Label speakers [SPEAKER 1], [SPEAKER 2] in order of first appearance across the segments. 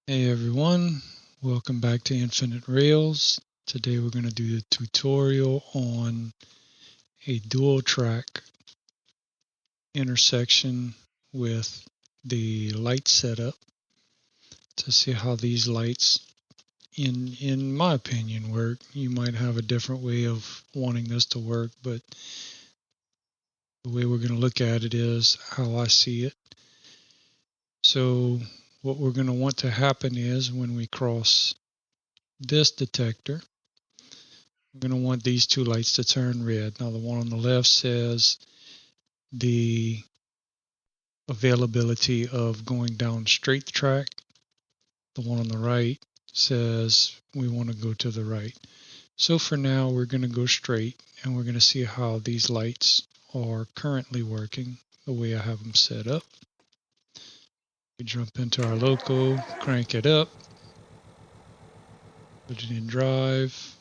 [SPEAKER 1] Hey everyone, welcome back to Infinite Rails. Today we're going to do a tutorial on a dual track intersection with the light setup to see how these lights in my opinion work. You might have a different way of wanting this to work, but the way we're going to look at it is how I see it. So what we're going to want to happen is when we cross this detector, we're going to want these two lights to turn red. Now the one on the left says the availability of going down straight track. The one on the right says we want to go to the right. So for now we're going to go straight and we're going to see how these lights are currently working the way I have them set up. We jump into our loco, crank it up, put it in drive.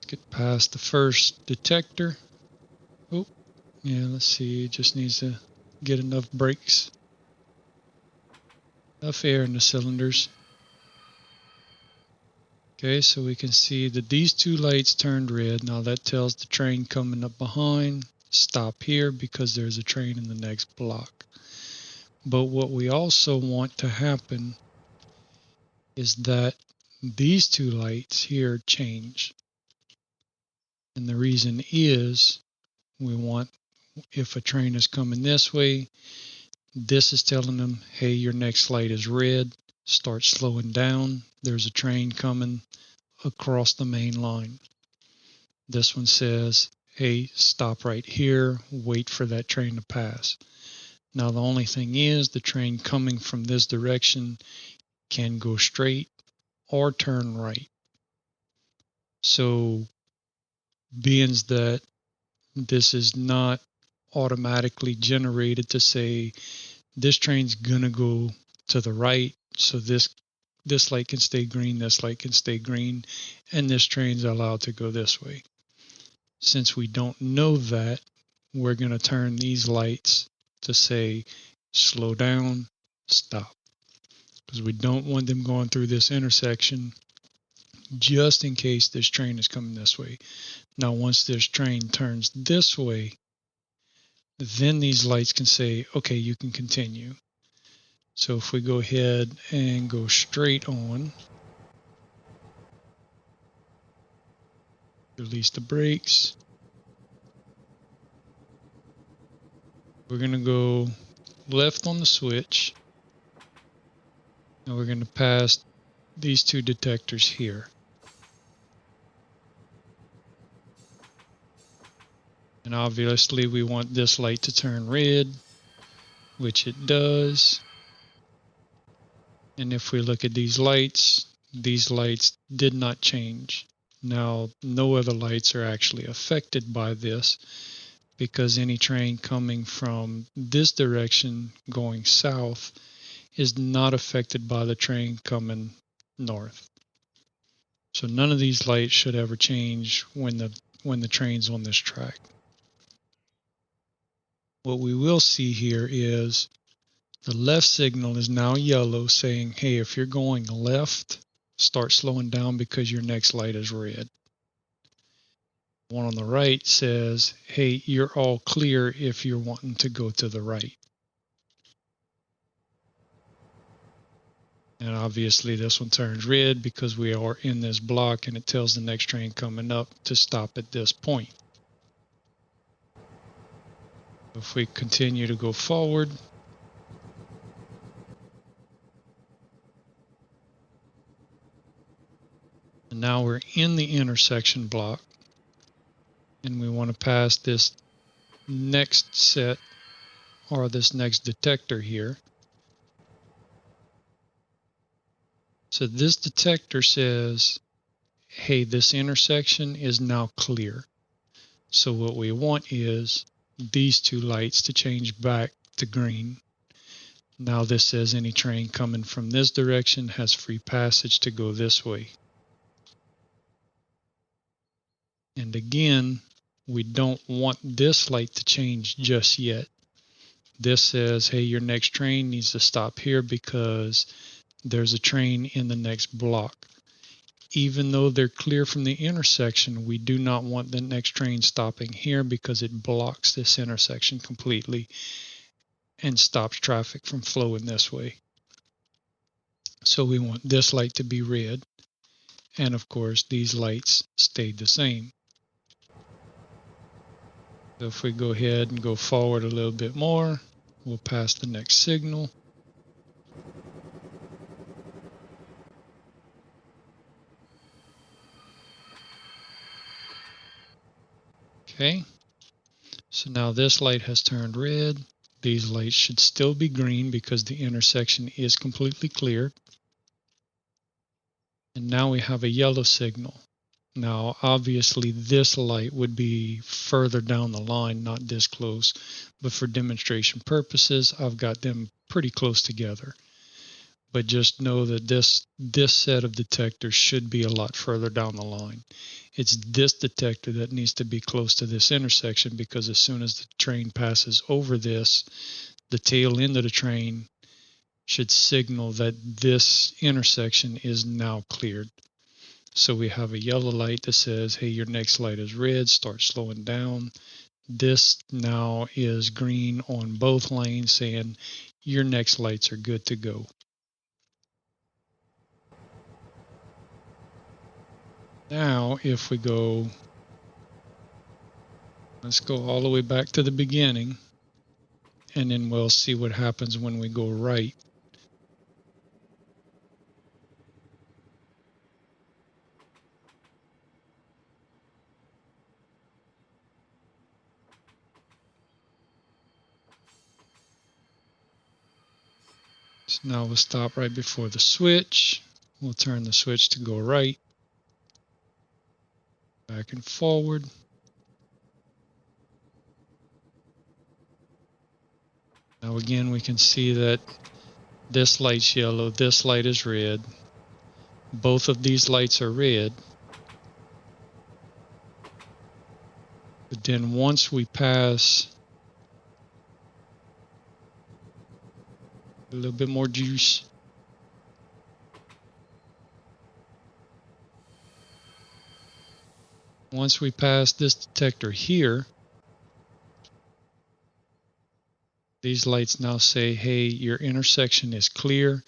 [SPEAKER 1] Get past the first detector. Oh, yeah, let's see, it just needs to get enough brakes, enough air in the cylinders. Okay, so we can see that these two lights turned red. Now that tells the train coming up behind, stop here because there's a train in the next block. But what we also want to happen is that these two lights here change. And the reason is we want, if a train is coming this way, this is telling them, hey, your next light is red, start slowing down. There's a train coming across the main line. This one says, hey, stop right here, wait for that train to pass. Now the only thing is the train coming from this direction can go straight or turn right. So being that this is not automatically generated to say this train's gonna go to the right, so this light can stay green, this light can stay green, and this train's allowed to go this way. Since we don't know that, we're going to turn these lights to say slow down, stop, because we don't want them going through this intersection just in case this train is coming this way. Now once this train turns this way, then these lights can say, okay, you can continue. So if we go ahead and go straight on, release the brakes, we're going to go left on the switch, and we're going to pass these two detectors here. And obviously we want this light to turn red, which it does. And if we look at these lights did not change. Now, no other lights are actually affected by this because any train coming from this direction going south is not affected by the train coming north. So none of these lights should ever change when the train's on this track. What we will see here is the left signal is now yellow, saying, hey, if you're going left, start slowing down because your next light is red. The one on the right says, hey, you're all clear if you're wanting to go to the right. And obviously this one turns red because we are in this block and it tells the next train coming up to stop at this point. If we continue to go forward, and now we're in the intersection block, and we want to pass this next set or this next detector here. So this detector says, hey, this intersection is now clear. So what we want is these two lights to change back to green. Now this says any train coming from this direction has free passage to go this way. And again, we don't want this light to change just yet. This says, hey, your next train needs to stop here because there's a train in the next block. Even though they're clear from the intersection, we do not want the next train stopping here because it blocks this intersection completely and stops traffic from flowing this way. So we want this light to be red. And of course, these lights stayed the same. So if we go ahead and go forward a little bit more, we'll pass the next signal. Okay, so now this light has turned red. These lights should still be green because the intersection is completely clear. And now we have a yellow signal. Now, obviously, this light would be further down the line, not this close, but for demonstration purposes, I've got them pretty close together. But just know that this set of detectors should be a lot further down the line. It's this detector that needs to be close to this intersection because as soon as the train passes over this, the tail end of the train should signal that this intersection is now cleared. So we have a yellow light that says, hey, your next light is red, start slowing down. This now is green on both lanes saying your next lights are good to go. Now, if we go, let's go all the way back to the beginning, and then we'll see what happens when we go right. So now we'll stop right before the switch. We'll turn the switch to go right. Back and forward. Now again, we can see that this light's yellow, this light is red. Both of these lights are red. But then once we pass a little bit more juice. Once we pass this detector here, these lights now say, hey, your intersection is clear.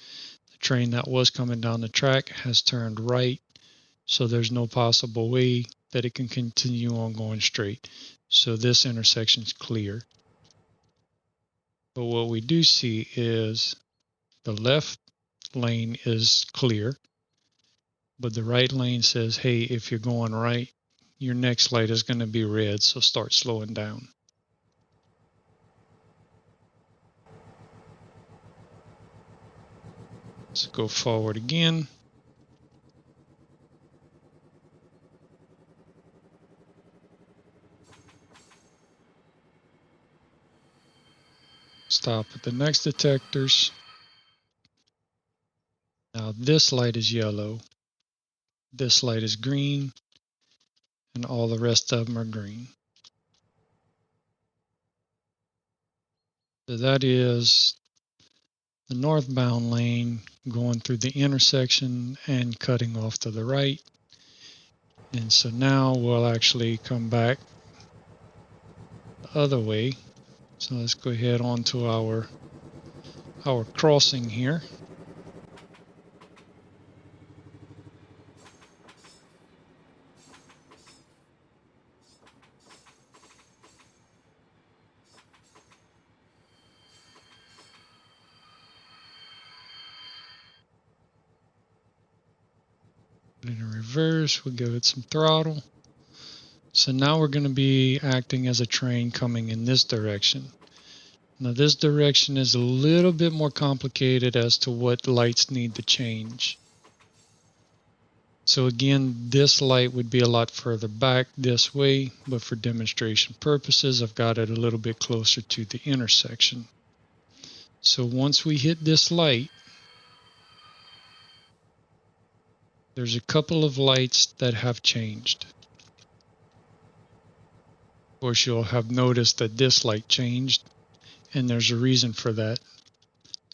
[SPEAKER 1] The train that was coming down the track has turned right, so there's no possible way that it can continue on going straight. So this intersection is clear. But what we do see is the left lane is clear, but the right lane says, hey, if you're going right, your next light is going to be red, so start slowing down. Let's go forward again. Stop at the next detectors. Now this light is yellow, this light is green, and all the rest of them are green. So that is the northbound lane going through the intersection and cutting off to the right. And so now we'll actually come back the other way. So let's go ahead on to our crossing here. In reverse, we'll give it some throttle. So now we're going to be acting as a train coming in this direction. Now this direction is a little bit more complicated as to what lights need to change. So again, this light would be a lot further back this way, but for demonstration purposes, I've got it a little bit closer to the intersection. So once we hit this light, there's a couple of lights that have changed. Of course, you'll have noticed that this light changed, and there's a reason for that.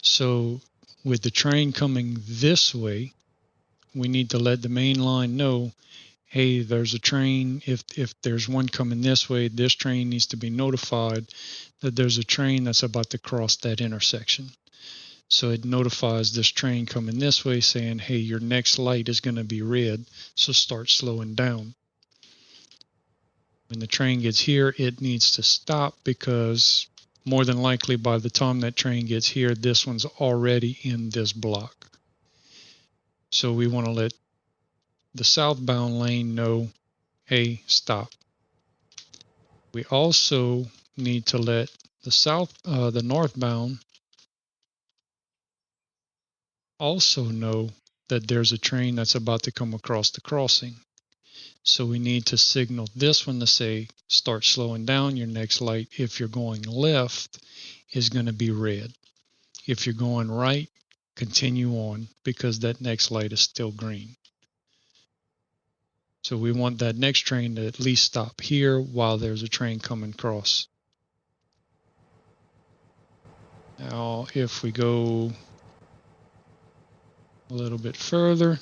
[SPEAKER 1] So with the train coming this way, we need to let the main line know, hey, there's a train. If there's one coming this way, this train needs to be notified that there's a train that's about to cross that intersection. So it notifies this train coming this way saying, hey, your next light is going to be red, so start slowing down. When the train gets here, it needs to stop because more than likely by the time that train gets here, this one's already in this block. So we want to let the southbound lane know, hey, stop. We also need to let the northbound also know that there's a train that's about to come across the crossing. So we need to signal this one to say, start slowing down. Your next light, if you're going left, is going to be red. If you're going right, continue on because that next light is still green. So we want that next train to at least stop here while there's a train coming across. Now, if we go a little bit further,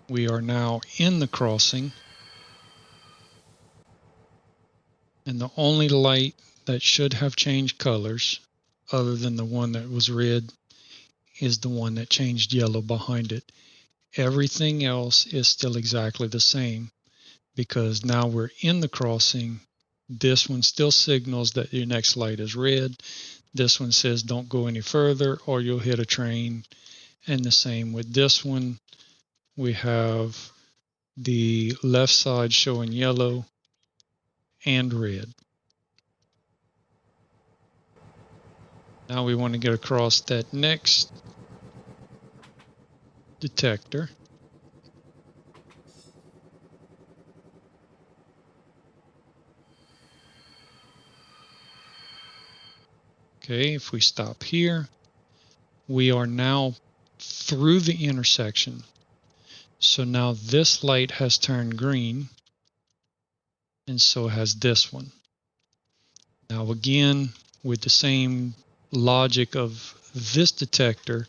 [SPEAKER 1] we are now in the crossing, and the only light that should have changed colors, other than the one that was red, is the one that changed yellow behind it. Everything else is still exactly the same because now we're in the crossing. This one still signals that your next light is red. This one says don't go any further or you'll hit a train. And the same with this one. We have the left side showing yellow and red. Now we want to get across that next detector. Okay, if we stop here, we are now through the intersection. So now this light has turned green, and so has this one. Now again, with the same logic of this detector,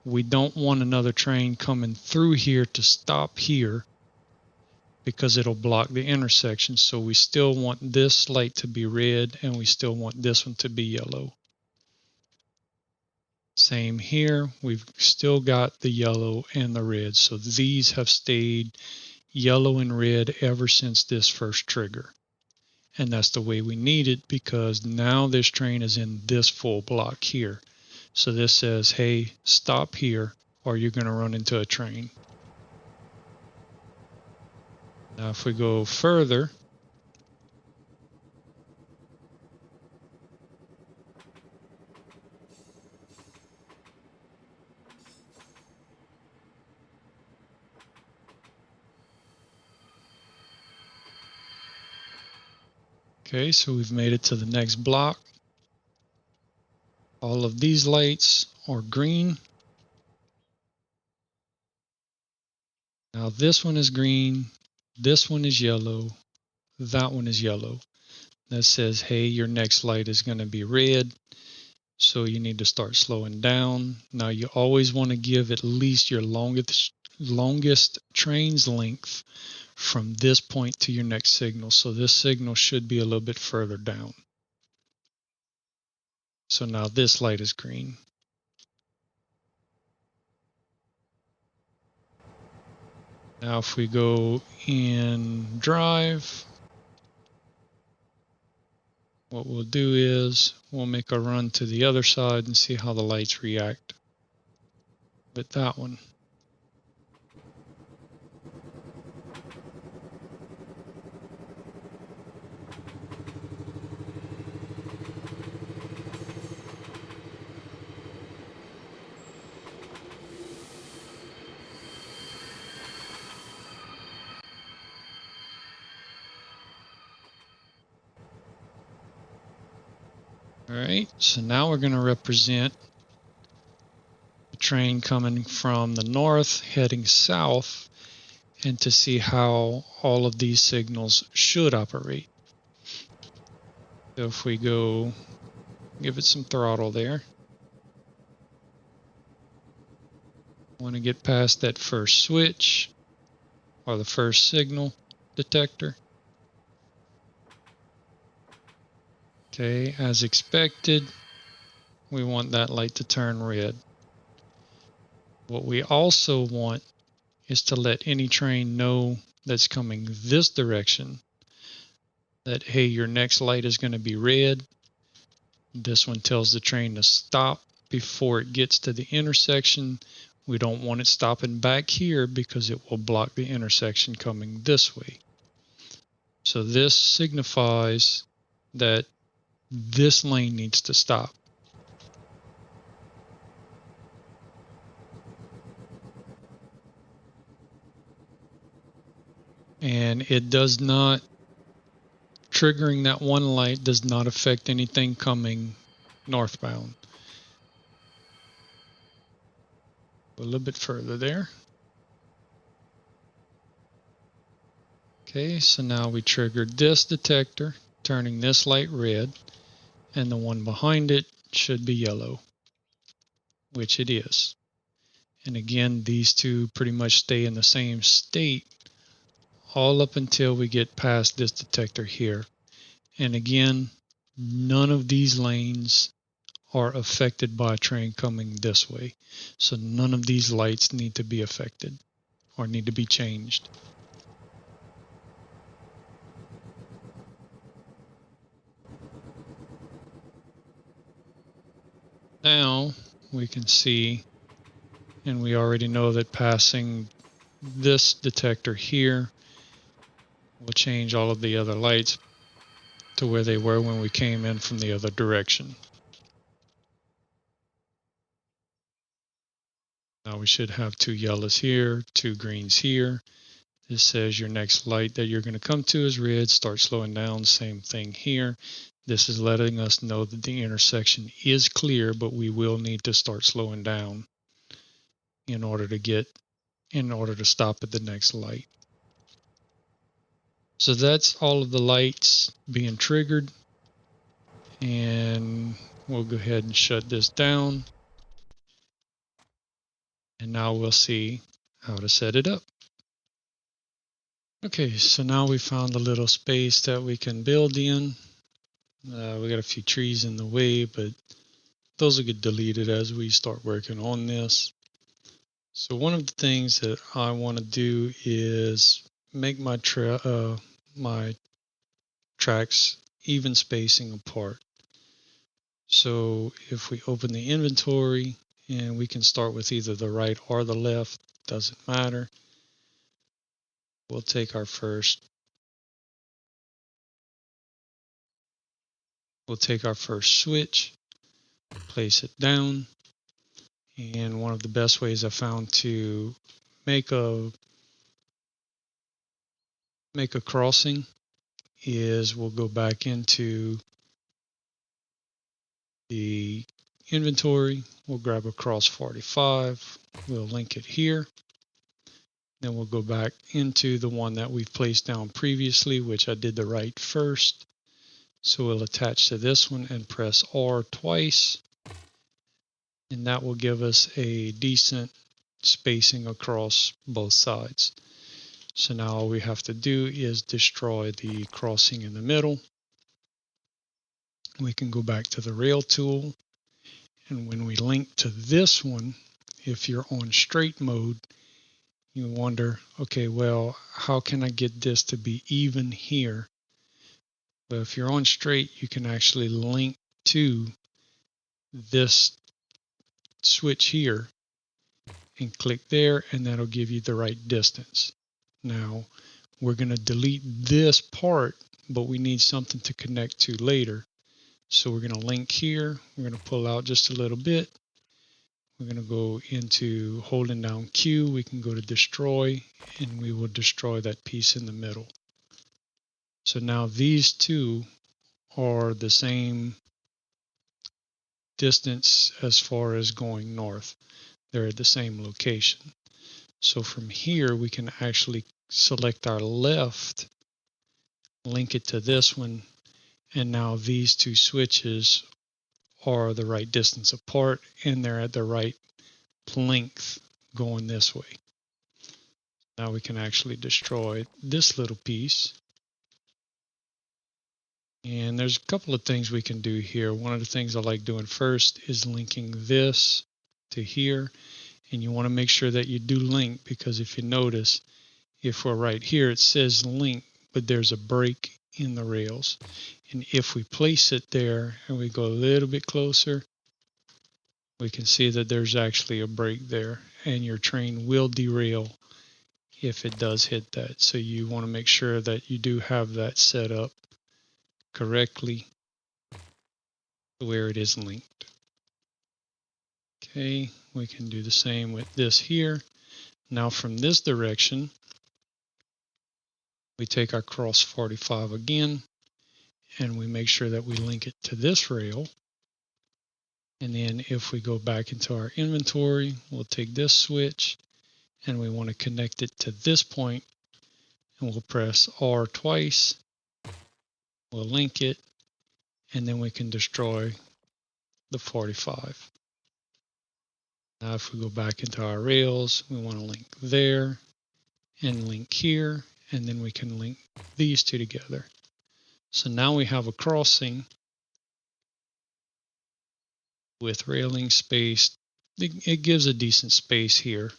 [SPEAKER 1] we don't want another train coming through here to stop here because it'll block the intersection. So we still want this light to be red and we still want this one to be yellow. Same here, we've still got the yellow and the red. So these have stayed yellow and red ever since this first trigger. And that's the way we need it because now this train is in this full block here. So this says, hey, stop here or you're going to run into a train. Now if we go further, okay, so we've made it to the next block. All of these lights are green. Now this one is green, this one is yellow, that one is yellow. That says, hey, your next light is going to be red, so you need to start slowing down. Now you always want to give at least your longest train's length from this point to your next signal. So this signal should be a little bit further down. So now this light is green. Now if we go in drive, what we'll do is we'll make a run to the other side and see how the lights react with that one. All right, so now we're going to represent the train coming from the north heading south, and to see how all of these signals should operate. So if we go give it some throttle there, want to get past that first switch or the first signal detector. Okay, as expected, we want that light to turn red. What we also want is to let any train know that's coming this direction that, hey, your next light is going to be red. This one tells the train to stop before it gets to the intersection. We don't want it stopping back here because it will block the intersection coming this way. So this signifies that this lane needs to stop. And it does not, triggering that one light does not affect anything coming northbound. A little bit further there. Okay, so now we triggered this detector, turning this light red, and the one behind it should be yellow, which it is. And again, these two pretty much stay in the same state all up until we get past this detector here. And again, none of these lanes are affected by a train coming this way. So none of these lights need to be affected or need to be changed. Now we can see, and we already know that passing this detector here will change all of the other lights to where they were when we came in from the other direction. Now we should have 2 yellows here, 2 greens here. This says your next light that you're going to come to is red. Start slowing down. Same thing here. This is letting us know that the intersection is clear, but we will need to start slowing down in order to stop at the next light. So that's all of the lights being triggered, and we'll go ahead and shut this down. And now we'll see how to set it up. Okay, so now we found a little space that we can build in. We got a few trees in the way, but those will get deleted as we start working on this. So one of the things that I want to do is make my tracks even spacing apart. So if we open the inventory, and we can start with either the right or the left, doesn't matter. We'll take our first switch, place it down, and one of the best ways I found to make a crossing is we'll go back into the inventory, we'll grab a cross 45, we'll link it here, then we'll go back into the one that we've placed down previously, which I did the right first. So we'll attach to this one and press R twice, and that will give us a decent spacing across both sides. So now all we have to do is destroy the crossing in the middle. We can go back to the rail tool, and when we link to this one, if you're on straight mode, you wonder, okay, well, how can I get this to be even here? But if you're on straight, you can actually link to this switch here and click there, and that'll give you the right distance. Now we're going to delete this part, but we need something to connect to later. So we're going to link here. We're going to pull out just a little bit. We're going to go into holding down Q. We can go to destroy, and we will destroy that piece in the middle. So now these two are the same distance as far as going north. They're at the same location. So from here, we can actually select our left, link it to this one, and now these two switches are the right distance apart and they're at the right length going this way. Now we can actually destroy this little piece. And there's a couple of things we can do here. One of the things I like doing first is linking this to here. And you want to make sure that you do link, because if you notice, if we're right here, it says link, but there's a break in the rails. And if we place it there and we go a little bit closer, we can see that there's actually a break there, and your train will derail if it does hit that. So you want to make sure that you do have that set up correctly where it is linked. Okay, we can do the same with this here. Now from this direction, we take our cross 45 again, and we make sure that we link it to this rail. And then if we go back into our inventory, we'll take this switch, and we want to connect it to this point, and we'll press R twice. We'll link it, and then we can destroy the 45. Now if we go back into our rails, we want to link there and link here, and then we can link these two together. So now we have a crossing with railing space. It gives a decent space here.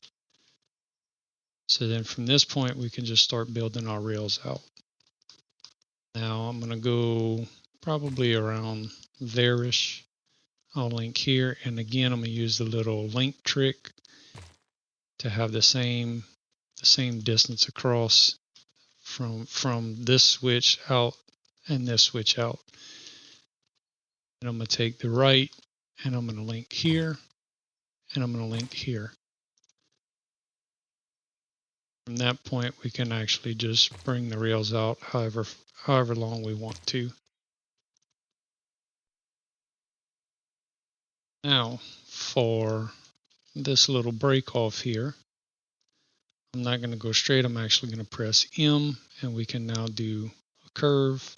[SPEAKER 1] So then from this point, we can just start building our rails out. Now I'm going to go probably around there-ish. I'll link here, and again, I'm going to use the little link trick to have the same distance across from this switch out and this switch out. And I'm going to take the right, and I'm going to link here, and I'm going to link here. From that point, we can actually just bring the rails out however long we want to. Now, for this little break off here, I'm not going to go straight. I'm actually going to press M, and we can now do a curve.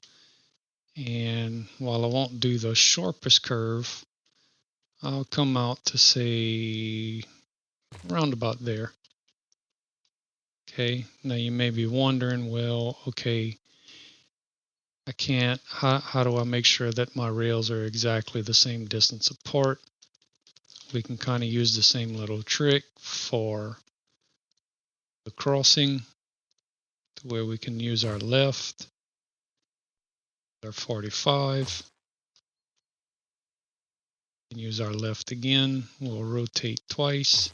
[SPEAKER 1] And while I won't do the sharpest curve, I'll come out to say around about there. Okay, now you may be wondering, well, okay, I can't, how do I make sure that my rails are exactly the same distance apart? We can kind of use the same little trick for the crossing, to where we can use our left, our 45, and use our left again. We'll rotate twice.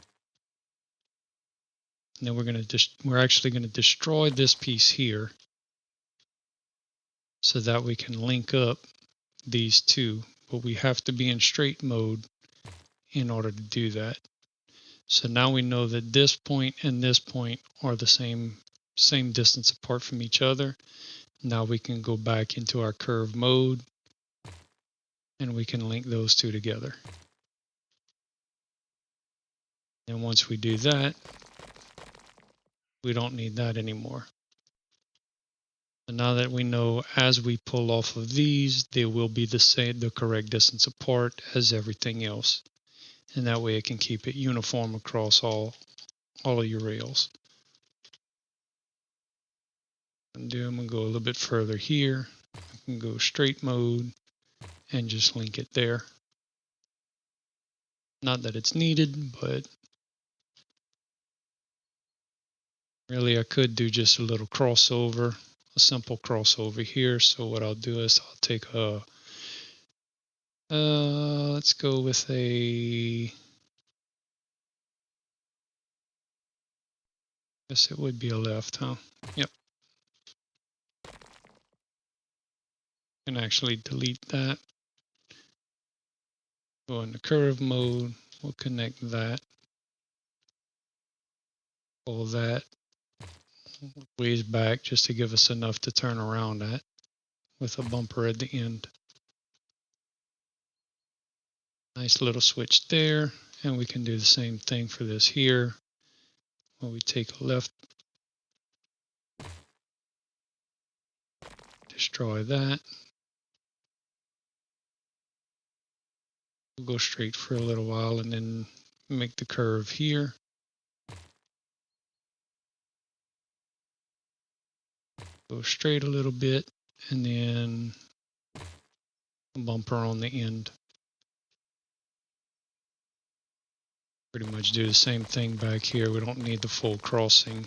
[SPEAKER 1] And then we're actually going to destroy this piece here, so that we can link up these two, but we have to be in straight mode in order to do that. So now we know that this point and this point are the same distance apart from each other. Now we can go back into our curve mode, and we can link those two together. And once we do that, we don't need that anymore. And now that we know as we pull off of these, they will be the correct distance apart as everything else. And that way it can keep it uniform across all of your rails. I'm going to go a little bit further here. I can go straight mode and just link it there. Not that it's needed, but really I could do just a little crossover, a simple crossover here. So what I'll do is I'll take a, let's go with a, I guess it would be a left, huh? Yep. Can actually delete that. Go into curve mode. We'll connect that. Pull that ways back just to give us enough to turn around at with a bumper at the end. Nice little switch there, and we can do the same thing for this here. When we take a left destroy that. We'll go straight for a little while and then make the curve here. Go straight a little bit and then a bumper on the end. Pretty much do the same thing back here. We don't need the full crossing.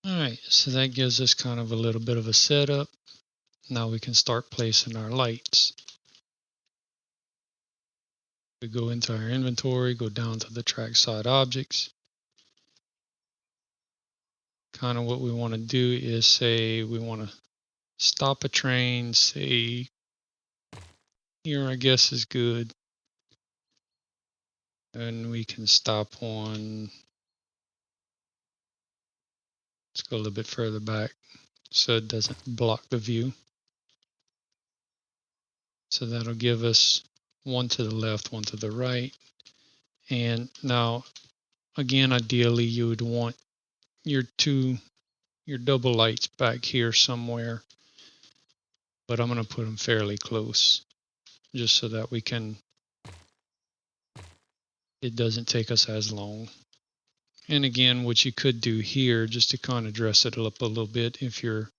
[SPEAKER 1] Alright, so that gives us kind of a little bit of a setup. Now we can start placing our lights. We go into our inventory, go down to the trackside objects. Kind of what we want to do is say we want to stop a train, say here I guess is good. And we can stop on, let's go a little bit further back so it doesn't block the view. So that'll give us one to the left, one to the right. And now, again, ideally you would want your double lights back here somewhere, but I'm going to put them fairly close just so that it doesn't take us as long. And again, what you could do here, just to kind of dress it up a little bit, if you're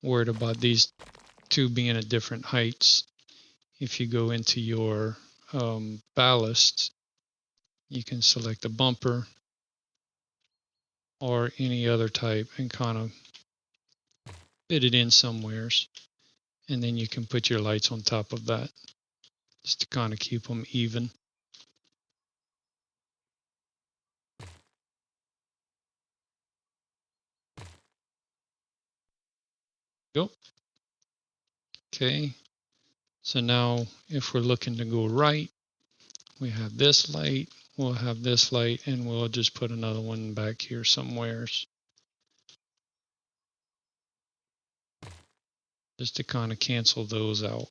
[SPEAKER 1] worried about these two being at different heights, if you go into your ballast, you can select a bumper or any other type and kind of fit it in somewheres, and then you can put your lights on top of that just to kind of keep them even. Go. Okay, so now if we're looking to go right, we have this light, we'll have this light, and we'll just put another one back here somewheres just to kind of cancel those out.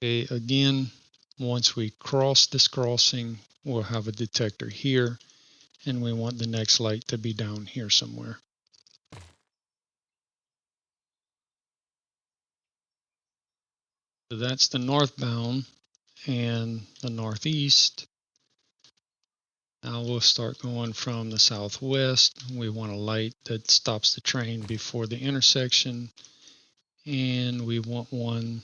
[SPEAKER 1] Okay, again, once we cross this crossing, we'll have a detector here, and we want the next light to be down here somewhere. So that's the northbound and the northeast. Now we'll start going from the southwest. We want a light that stops the train before the intersection, and we want one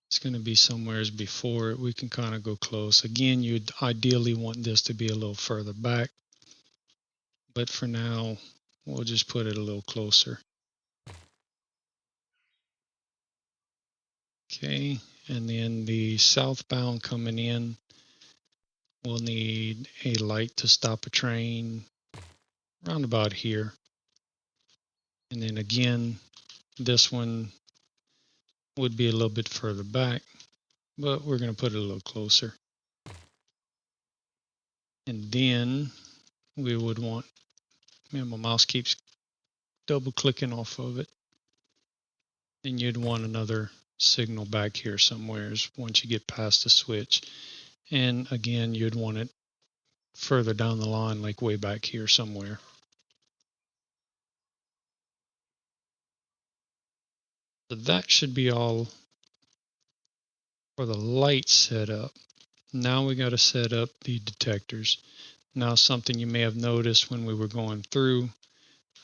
[SPEAKER 1] it's going to be somewhere before it. We can kind of go close. Again, you'd ideally want this to be a little further back, but for now, we'll just put it a little closer. Okay, and then the southbound coming in, we'll need a light to stop a train around about here. And then again, this one would be a little bit further back, but we're going to put it a little closer. And then we would want, man, my mouse keeps double clicking off of it. Then you'd want another signal back here somewhere once you get past the switch. And again, you'd want it further down the line, like way back here somewhere. So that should be all for the light setup. Now we got to set up the detectors. Now something you may have noticed when we were going through,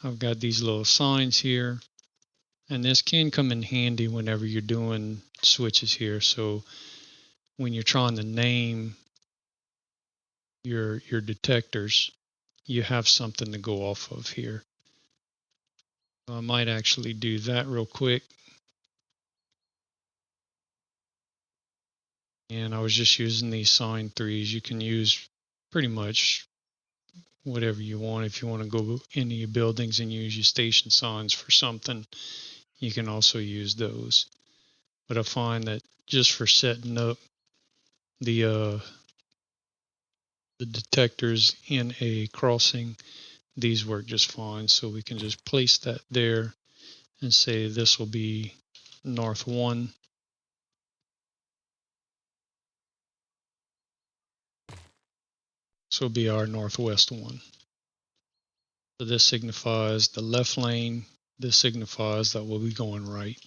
[SPEAKER 1] I've got these little signs here, and this can come in handy whenever you're doing switches here. So when you're trying to name your detectors, you have something to go off of here. So I might actually do that real quick. And I was just using these sign 3s. You can use pretty much whatever you want. If you want to go into your buildings and use your station signs for something, you can also use those. But I find that just for setting up the detectors in a crossing, these work just fine. So we can just place that there and say this will be north 1. This will be our northwest 1. So this signifies the left lane. This signifies that we'll be going right.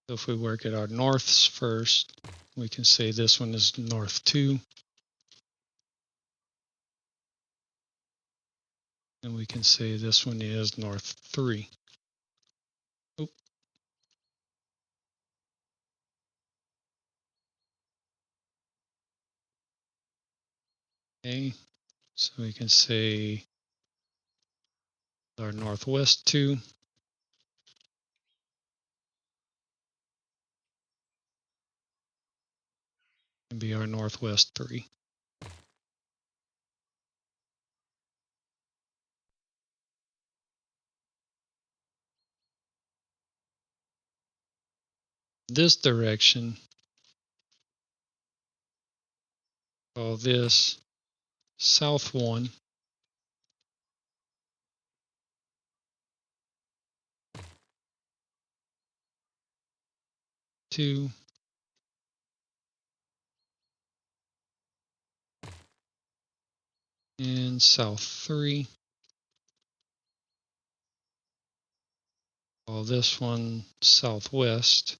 [SPEAKER 1] So if we work at our norths first, we can say this one is north 2. And we can say this one is north 3. Oh. Okay, so we can say our northwest 2. And be our northwest 3. This direction, call this south 1. 2. And south 3. Call this one southwest.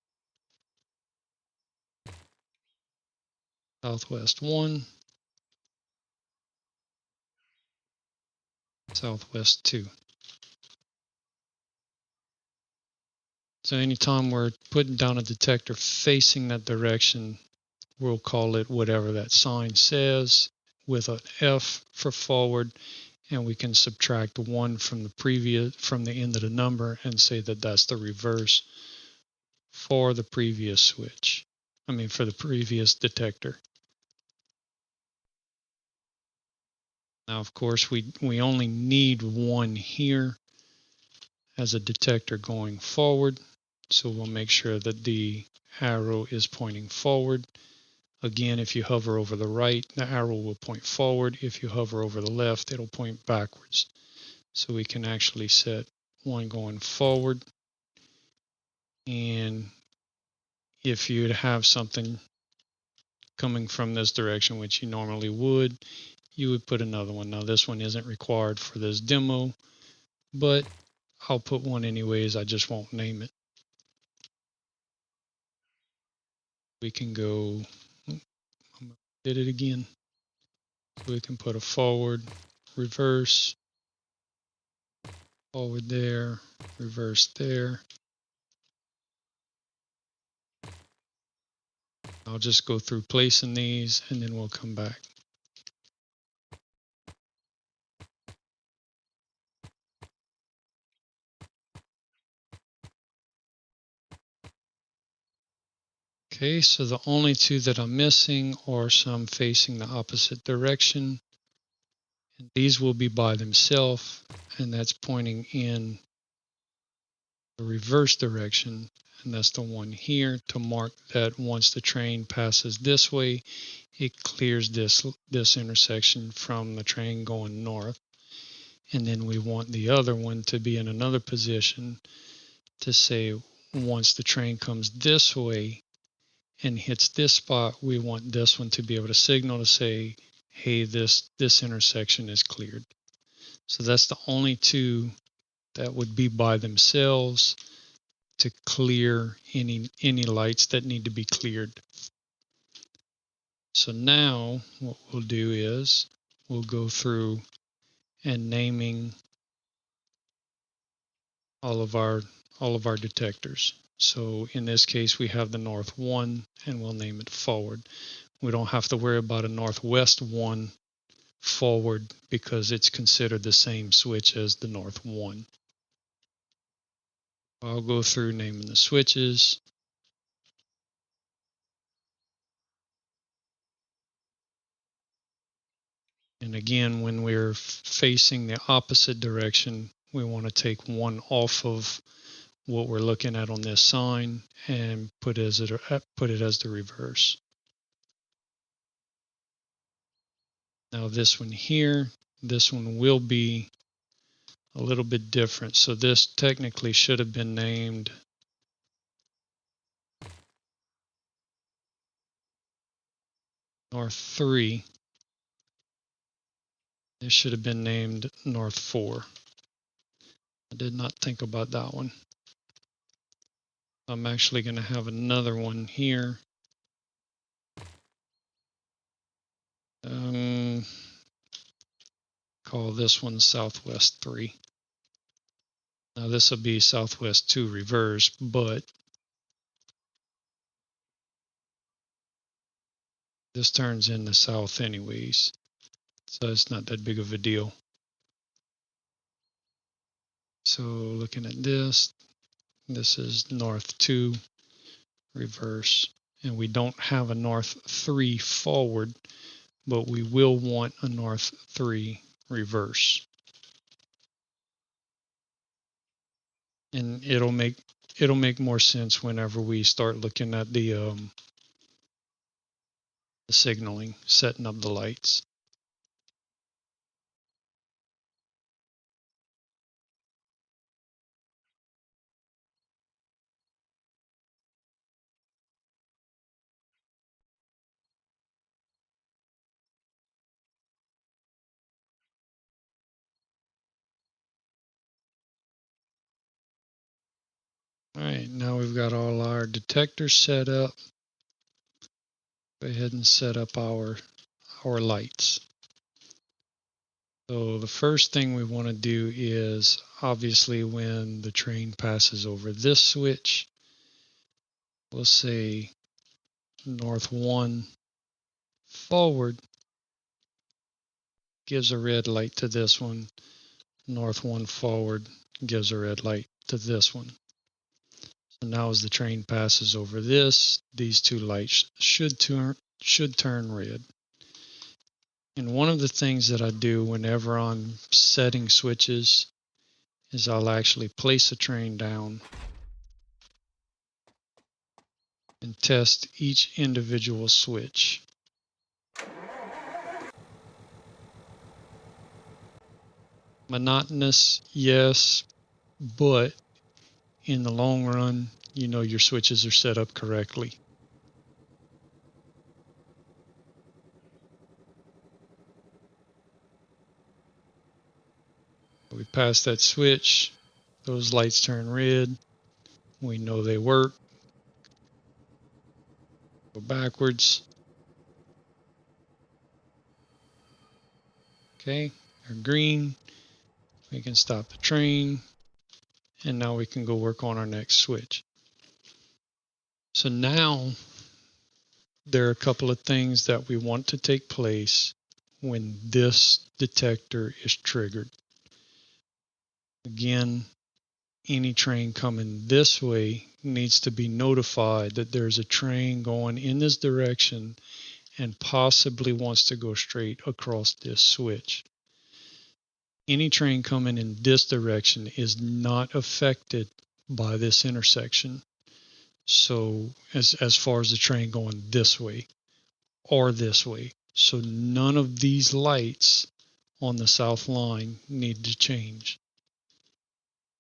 [SPEAKER 1] Southwest 1. Southwest 2. So anytime we're putting down a detector facing that direction, we'll call it whatever that sign says with an F for forward, and we can subtract 1 from the end of the number and say that that's the reverse for the previous switch. For the previous detector. Now, of course, we only need 1 here as a detector going forward. So we'll make sure that the arrow is pointing forward. Again, if you hover over the right, the arrow will point forward. If you hover over the left, it'll point backwards. So we can actually set 1 going forward. And if you'd have something coming from this direction, which you normally would, you would put another one. Now this one isn't required for this demo, but I'll put one anyways. I just won't name it. We can go, did it again. So we can put a forward, reverse, forward there, reverse there. I'll just go through placing these and then we'll come back. Okay, so the only 2 that I'm missing are some facing the opposite direction. And these will be by themselves, and that's pointing in the reverse direction. And that's the one here to mark that once the train passes this way, it clears this intersection from the train going north. And then we want the other one to be in another position to say once the train comes this way and hits this spot, we want this one to be able to signal to say, hey, this intersection is cleared. So that's the only 2 that would be by themselves to clear any lights that need to be cleared. So now what we'll do is we'll go through and naming all of our detectors. So in this case, we have the north 1, and we'll name it forward. We don't have to worry about a northwest 1 forward because it's considered the same switch as the north 1. I'll go through naming the switches. And again, when we're facing the opposite direction, we want to take one off of what we're looking at on this sign and put it as the reverse. Now this one here, this one will be a little bit different. So this technically should have been named North 3. This should have been named North 4. I did not think about that one. I'm actually going to have another one here. Call this one Southwest 3. Now this will be Southwest 2 reverse, but this turns into south anyways, so it's not that big of a deal. So looking at this is North 2 reverse, and we don't have a North 3 forward, but we will want a North 3 reverse. And it'll make more sense whenever we start looking at the signaling, setting up the lights. All right, now we've got all our detectors set up. Go ahead and set up our lights. So the first thing we want to do is, obviously, when the train passes over this switch, we'll say North 1 forward gives a red light to this one. North 1 forward gives a red light to this one. So now as the train passes over this, these two lights should turn red. And one of the things that I do whenever I'm setting switches is I'll actually place a train down and test each individual switch. Monotonous, yes, but in the long run, you know your switches are set up correctly. We pass that switch, those lights turn red, we know they work. Go backwards. Okay, they're green. We can stop the train, and now we can go work on our next switch. So now there are a couple of things that we want to take place when this detector is triggered. Again, any train coming this way needs to be notified that there's a train going in this direction and possibly wants to go straight across this switch. Any train coming in this direction is not affected by this intersection. So as far as the train going this way or this way. So none of these lights on the south line need to change.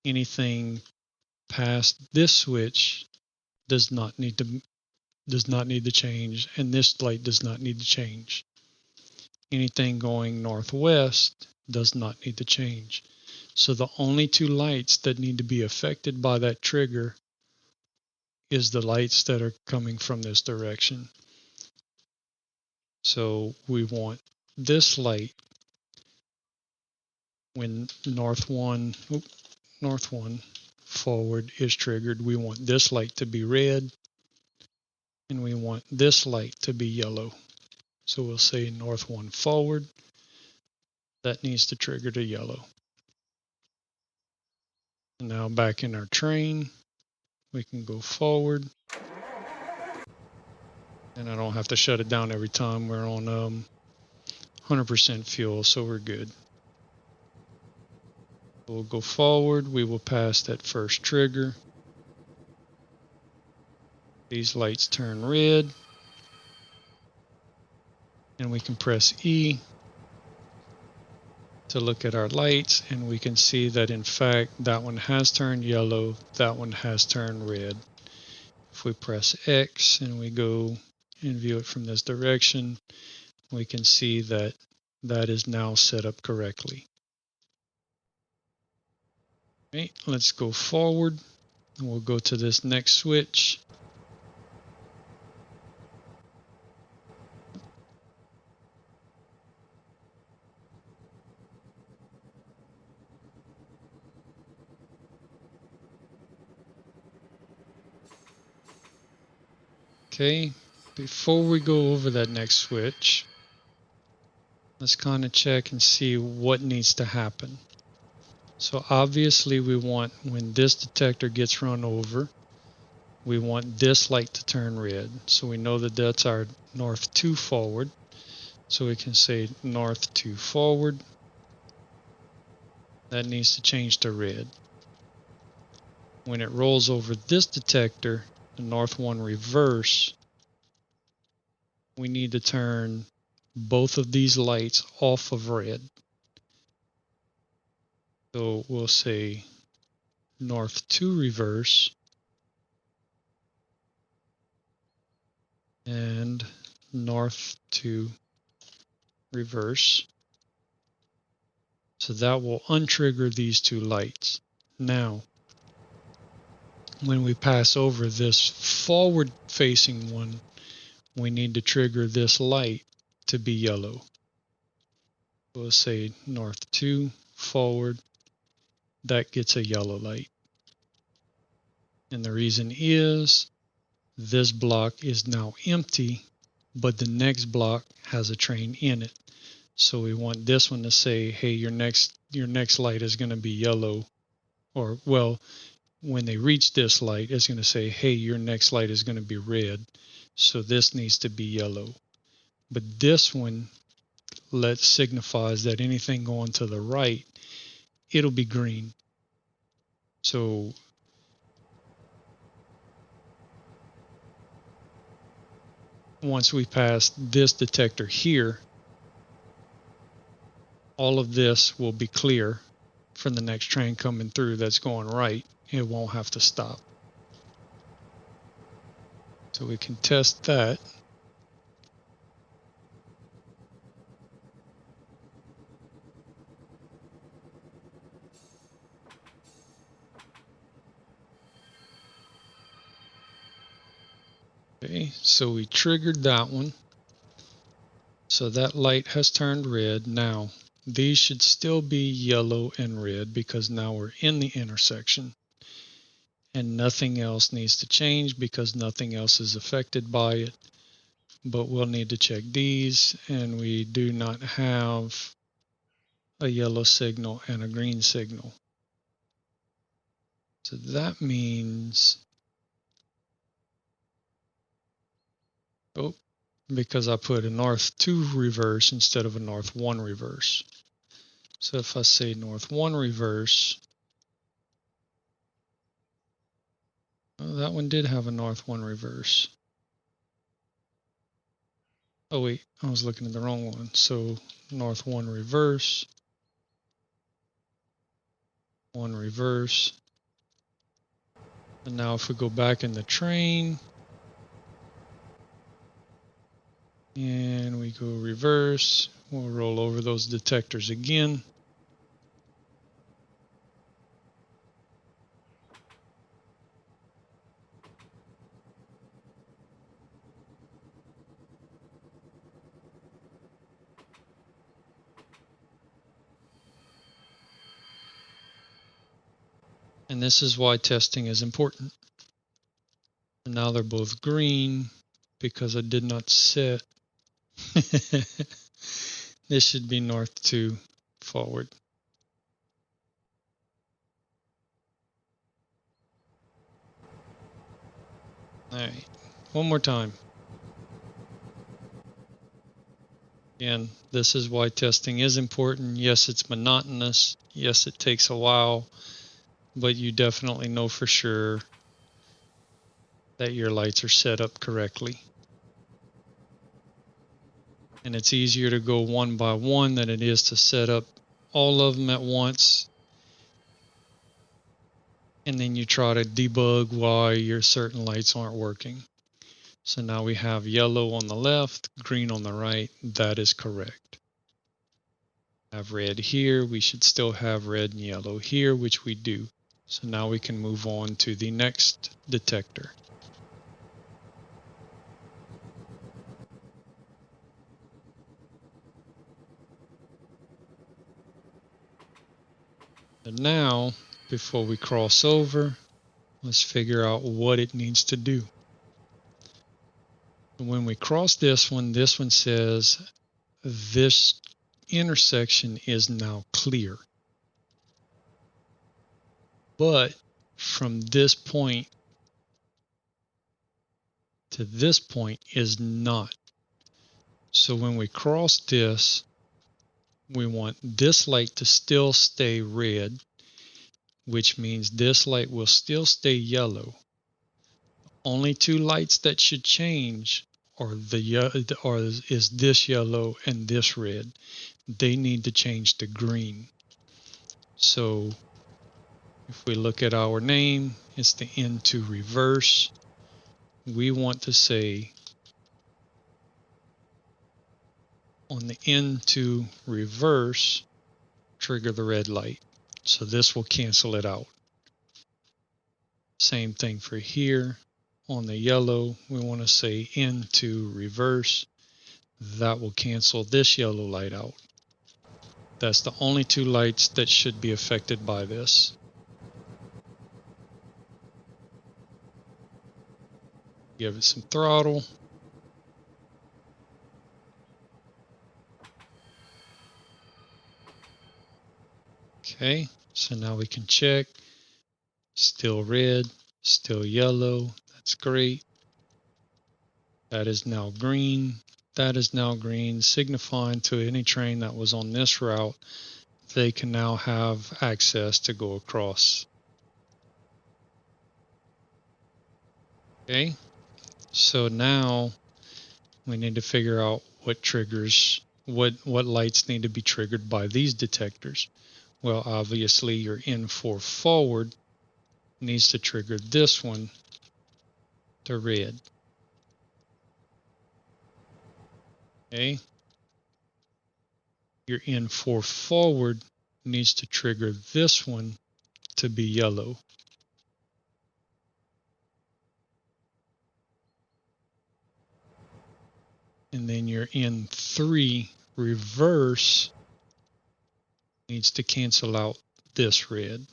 [SPEAKER 1] Anything past this switch does not need to change, and this light does not need to change. Anything going northwest does not need to change. So the only two lights that need to be affected by that trigger is the lights that are coming from this direction. So we want this light when North 1 forward is triggered. We want this light to be red, and we want this light to be yellow. So we'll say North 1 forward. That needs to trigger to yellow. And now back in our train, we can go forward. And I don't have to shut it down every time we're on 100% fuel, so we're good. We'll go forward. We will pass that first trigger. These lights turn red. And we can press E to look at our lights, and we can see that in fact that one has turned yellow, that one has turned red. If we press X and we go and view it from this direction, we can see that that is now set up correctly. Okay, let's go forward, and we'll go to this next switch. Okay, before we go over that next switch, let's kind of check and see what needs to happen. So obviously we want, when this detector gets run over, we want this light to turn red. So we know that that's our north 2 forward. So we can say north 2 forward. That needs to change to red. When it rolls over this detector, the north 1 reverse, we need to turn both of these lights off of red. So we'll say north 2 reverse and north 2 reverse. So that will untrigger these two lights. Now, when we pass over this forward facing one, we need to trigger this light to be yellow. We'll say north 2 forward. That gets a yellow light. And the reason is this block is now empty, but the next block has a train in it. So we want this one to say, hey, your next light is going to be yellow. Or, well, when they reach this light, it's going to say, hey, your next light is going to be red. So this needs to be yellow. But this one signifies that anything going to the right, it'll be green. So once we pass this detector here, all of this will be clear from the next train coming through that's going right. It won't have to stop. So we can test that. Okay, so we triggered that one. So that light has turned red. Now, these should still be yellow and red because now we're in the intersection. And nothing else needs to change because nothing else is affected by it. But we'll need to check these, and we do not have a yellow signal and a green signal. So that means, because I put a north 2 reverse instead of a north 1 reverse. So if I say north 1 reverse, oh, that one did have a north 1 reverse. Oh wait, I was looking at the wrong one. So north 1 reverse, 1 reverse. And now if we go back in the train, and we go reverse, we'll roll over those detectors again. And this is why testing is important. And now they're both green because I did not set. This should be north 2 forward. All right, one more time. And this is why testing is important. Yes, it's monotonous. Yes, it takes a while, but you definitely know for sure that your lights are set up correctly. And it's easier to go one by one than it is to set up all of them at once. And then you try to debug why your certain lights aren't working. So now we have yellow on the left, green on the right. That is correct. Have red here. We should still have red and yellow here, which we do. So now we can move on to the next detector. And now, before we cross over, let's figure out what it needs to do. When we cross this one says this intersection is now clear. But from this point to this point is not. So when we cross this, we want this light to still stay red, which means this light will still stay yellow. Only two lights that should change are is this yellow and this red. They need to change to green. So if we look at our name, it's the N2 reverse. We want to say on the N2 reverse, trigger the red light. So this will cancel it out. Same thing for here. On the yellow, we want to say N2 reverse. That will cancel this yellow light out. That's the only two lights that should be affected by this. Give it some throttle. Okay, so now we can check. Still red, still yellow. That's great. That is now green. That is now green, signifying to any train that was on this route, they can now have access to go across. Okay, so now we need to figure out what triggers, what lights need to be triggered by these detectors. Well, obviously your N4 forward needs to trigger this one to red. Okay. Your N4 forward needs to trigger this one to be yellow. And then your N3 reverse needs to cancel out this red.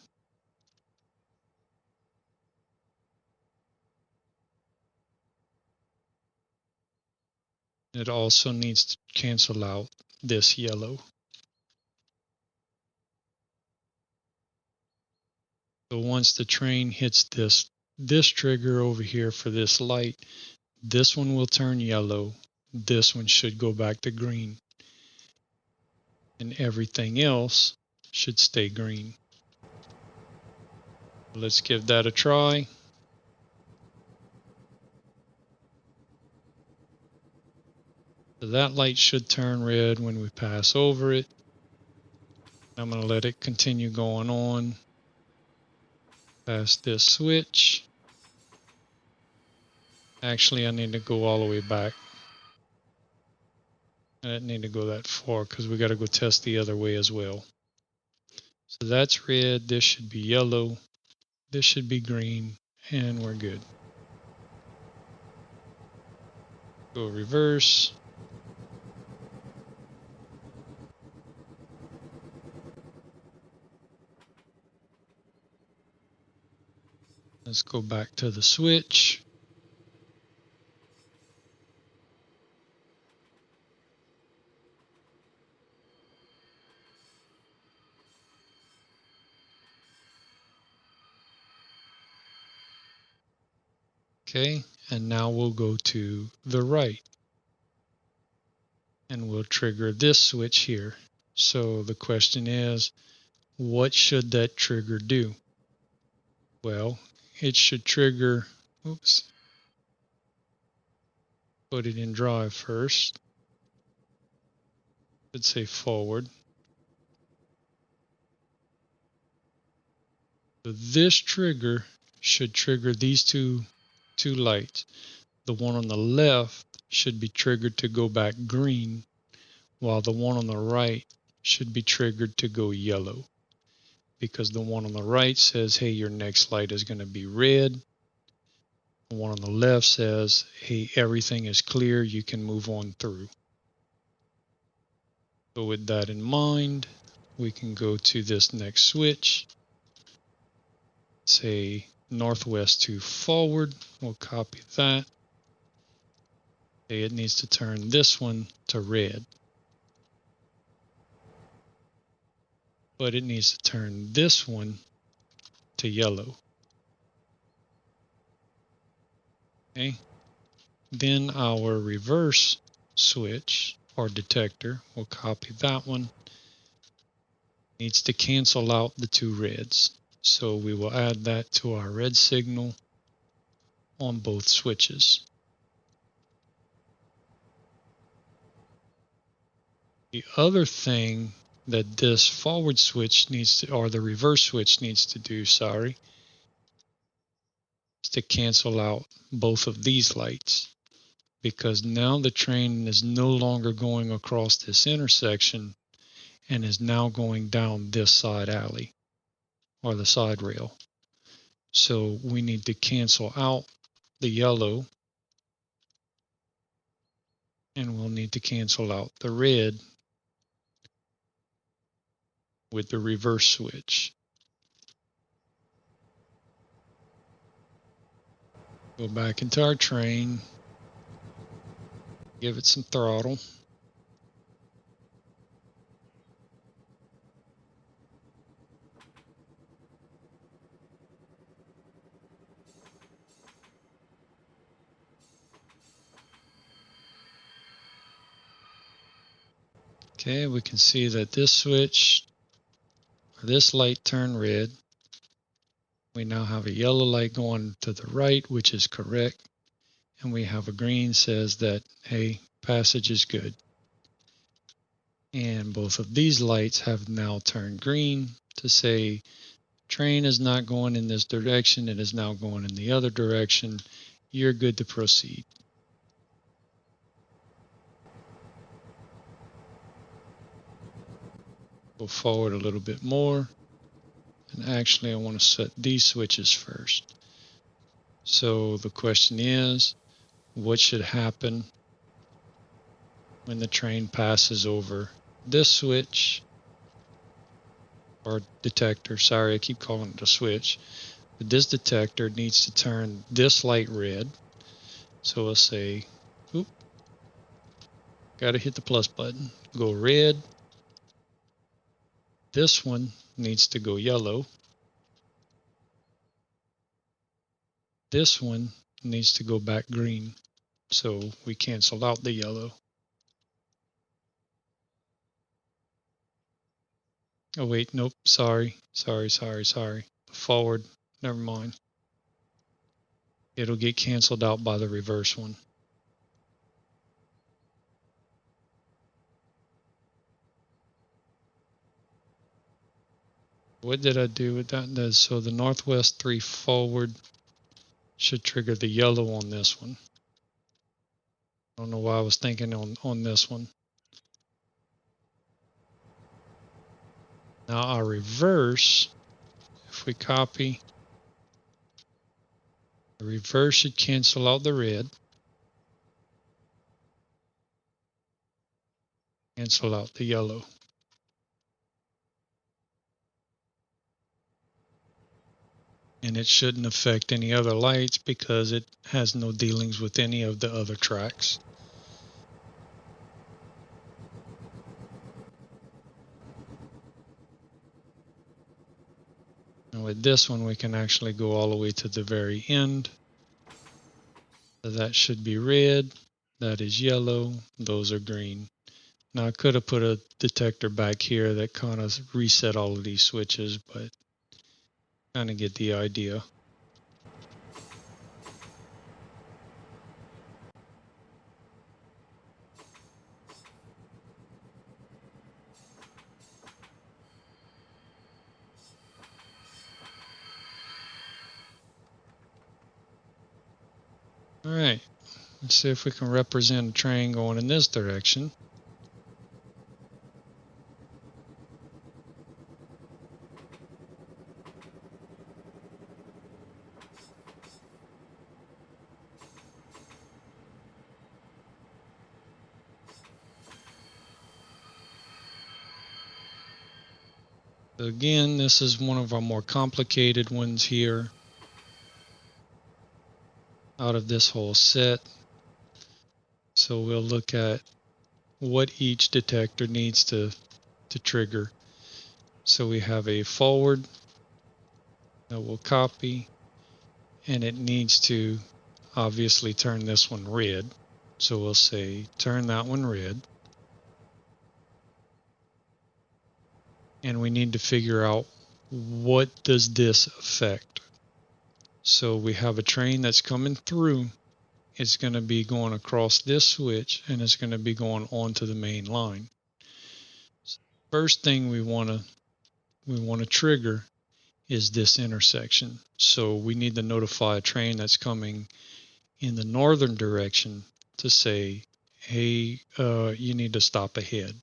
[SPEAKER 1] It also needs to cancel out this yellow. So once the train hits this trigger over here for this light, this one will turn yellow. This one should go back to green. And everything else should stay green. Let's give that a try. So that light should turn red when we pass over it. I'm going to let it continue going on past this switch. Actually, I need to go all the way back. I didn't need to go that far because we got to go test the other way as well. So that's red. This should be yellow. This should be green. And we're good. Go reverse. Let's go back to the switch. Okay, and now we'll go to the right. and we'll trigger this switch here. So the question is, what should that trigger do? Well, it should trigger, put it in drive first. Let's say forward. So this trigger should trigger these two lights. The one on the left should be triggered to go back green, while the one on the right should be triggered to go yellow. Because the one on the right says, hey, your next light is going to be red. The one on the left says, hey, everything is clear, you can move on through. So with that in mind, we can go to this next switch. Say northwest to forward. We'll copy that. Okay, it needs to turn this one to red. But it needs to turn this one to yellow. Okay. Then our reverse switch or detector, we'll copy that one, needs to cancel out the two reds. So we will add that to our red signal on both switches. The other thing that this forward switch needs to, or the reverse switch needs to do, is to cancel out both of these lights, because now the train is no longer going across this intersection and is now going down this side alley or the side rail. So we need to cancel out the yellow, and we'll need to cancel out the red with the reverse switch. Go back into our train, give it some throttle. Okay, we can see that this switch, this light turned red. We now have a yellow light going to the right, which is correct. And we have a green says that, hey, passage is good. And both of these lights have now turned green to say train is not going in this direction, it is now going in the other direction. You're good to proceed. Go forward a little bit more. And actually I want to set these switches first. So the question is, what should happen when the train passes over this switch or detector? Sorry, I keep calling it a switch. But this detector needs to turn this light red. So we'll say, oop, got to hit the plus button. Go red. This one needs to go yellow. This one needs to go back green. So we cancel out the yellow. Oh wait, nope, sorry. Forward, never mind. It'll get canceled out by the reverse one. What did I do with that? So the northwest 3 forward should trigger the yellow on this one. I don't know why I was thinking on this one. Now our reverse, if we copy, the reverse should cancel out the red. Cancel out the yellow. And it shouldn't affect any other lights because it has no dealings with any of the other tracks. And with this one, we can actually go all the way to the very end. So that should be red, that is yellow, those are green. Now I could have put a detector back here that kind of reset all of these switches, but kind of get the idea. All right, let's see if we can represent a train going in this direction. So again, this is one of our more complicated ones here out of this whole set. So we'll look at what each detector needs to trigger. So we have a forward that will copy, and it needs to obviously turn this one red. So we'll say turn that one red. And we need to figure out what does this affect. So we have a train that's coming through. It's going to be going across this switch, and it's going to be going onto the main line. First thing we want to trigger is this intersection. So we need to notify a train that's coming in the northern direction to say, hey, you need to stop ahead.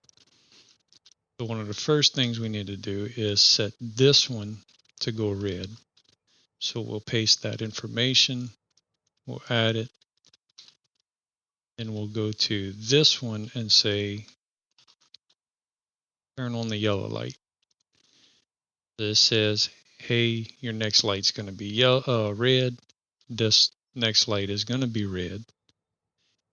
[SPEAKER 1] So one of the first things we need to do is set this one to go red. So we'll paste that information, we'll add it, and we'll go to this one and say, turn on the yellow light. This says, hey, your next light's going to be red. This next light is going to be red.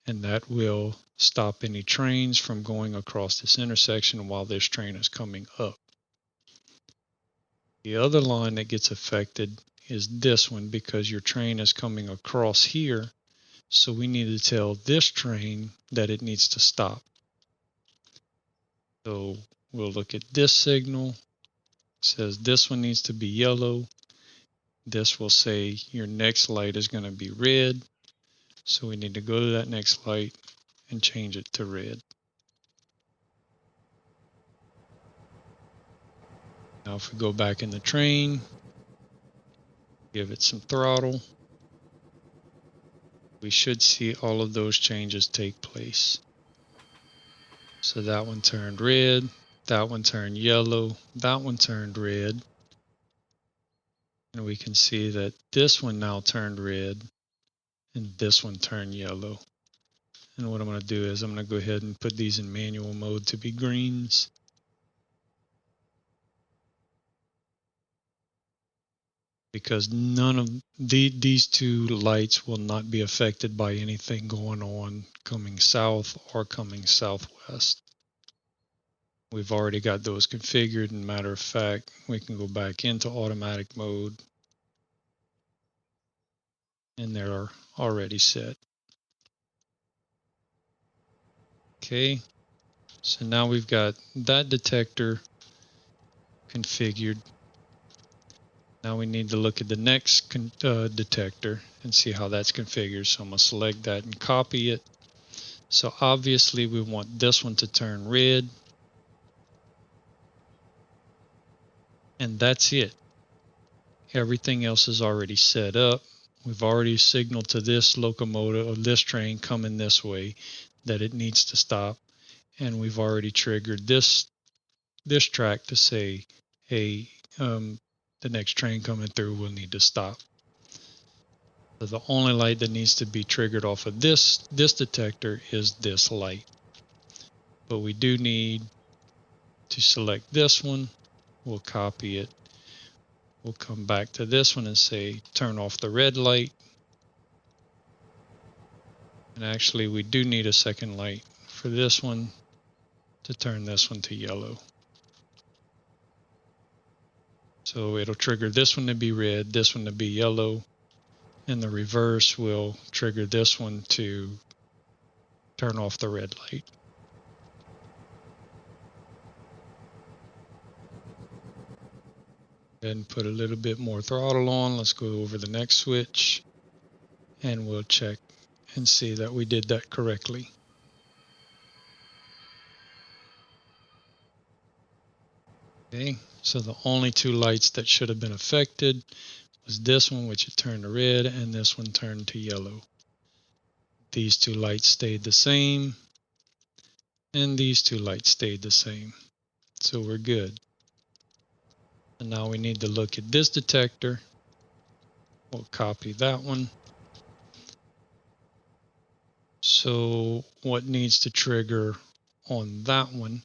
[SPEAKER 1] And that will stop any trains from going across this intersection while this train is coming up. The other line that gets affected is this one because your train is coming across here. So we need to tell this train that it needs to stop. So we'll look at this signal. It says this one needs to be yellow. This will say your next light is going to be red. So we need to go to that next light and change it to red. Now if we go back in the train, give it some throttle, we should see all of those changes take place. So that one turned red, that one turned yellow, that one turned red. And we can see that this one now turned red and this one turned yellow. And what I'm going to do is I'm going to go ahead and put these in manual mode to be greens. Because none of these two lights will not be affected by anything going on coming south or coming southwest. We've already got those configured, and matter of fact, we can go back into automatic mode and they're already set. Okay, so now we've got that detector configured. Now we need to look at the next detector and see how that's configured. So I'm going to select that and copy it. So obviously we want this one to turn red. And that's it. Everything else is already set up. We've already signaled to this locomotive or this train coming this way that it needs to stop. And we've already triggered this track to say, hey, the next train coming through will need to stop. So the only light that needs to be triggered off of this detector is this light. But we do need to select this one. We'll copy it. We'll come back to this one and say turn off the red light. And actually we do need a second light for this one to turn this one to yellow. So it'll trigger this one to be red, this one to be yellow, and the reverse will trigger this one to turn off the red light. And put a little bit more throttle on. Let's go over the next switch and we'll check and see that we did that correctly. Okay, so the only two lights that should have been affected was this one, which it turned to red, and this one turned to yellow. These two lights stayed the same, and these two lights stayed the same. So we're good. And now we need to look at this detector. We'll copy that one. So what needs to trigger on that one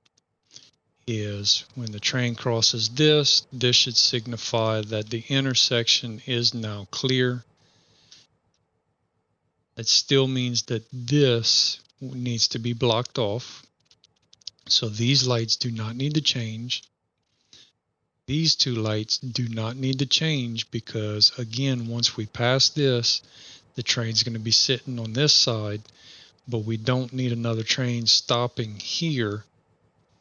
[SPEAKER 1] is when the train crosses this, this should signify that the intersection is now clear. It still means that this needs to be blocked off. So these lights do not need to change. These two lights do not need to change because, again, once we pass this, the train's going to be sitting on this side, but we don't need another train stopping here